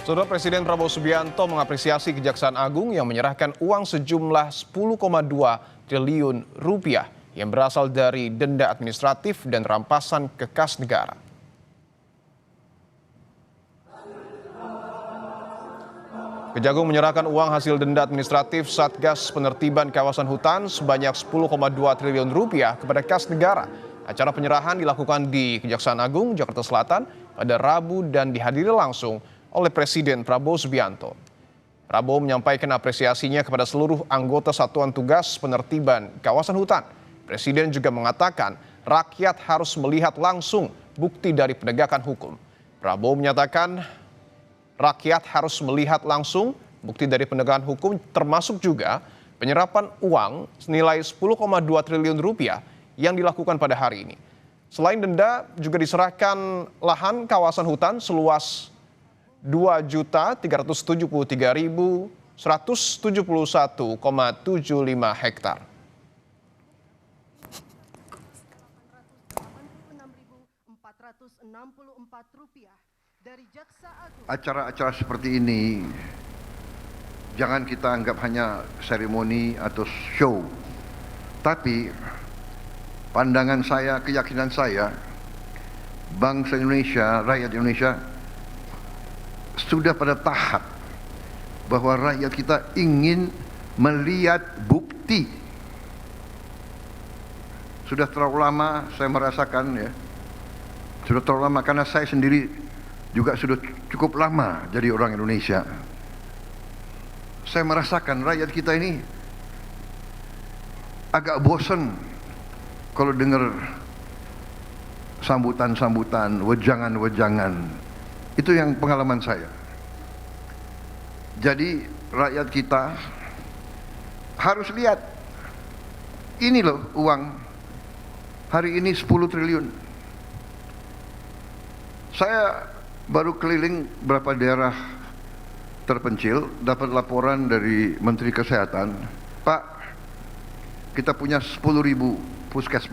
Saudara Presiden Prabowo Subianto mengapresiasi Kejaksaan Agung yang menyerahkan uang sejumlah 10,2 triliun rupiah yang berasal dari denda administratif dan rampasan ke kas negara. Kejagung menyerahkan uang hasil denda administratif Satgas Penertiban Kawasan Hutan sebanyak 10,2 triliun rupiah kepada kas negara. Acara penyerahan dilakukan di Kejaksaan Agung, Jakarta Selatan pada Rabu dan dihadiri langsung oleh Presiden Prabowo Subianto. Prabowo menyampaikan apresiasinya kepada seluruh anggota Satuan Tugas Penertiban Kawasan Hutan. Presiden juga mengatakan rakyat harus melihat langsung bukti dari penegakan hukum. Prabowo menyatakan rakyat harus melihat langsung bukti dari penegakan hukum termasuk juga penyerapan uang senilai 10,2 triliun rupiah yang dilakukan pada hari ini. Selain denda juga diserahkan lahan kawasan hutan seluas 2.373.171,75 hektar. Acara-acara seperti ini jangan kita anggap hanya seremoni atau show, tapi pandangan saya, keyakinan saya, bangsa Indonesia, rakyat Indonesia sudah pada tahap bahwa rakyat kita ingin melihat bukti. Sudah terlalu lama saya merasakan, ya, sudah terlalu lama karena saya sendiri juga sudah cukup lama jadi orang Indonesia. Saya merasakan rakyat kita ini agak bosan kalau dengar sambutan-sambutan, wejangan-wejangan. Itu yang pengalaman saya. Jadi rakyat kita harus lihat, ini loh uang hari ini 10 triliun. Saya baru keliling beberapa daerah terpencil, dapat laporan dari Menteri Kesehatan, Pak, kita punya 10.000 puskesmas.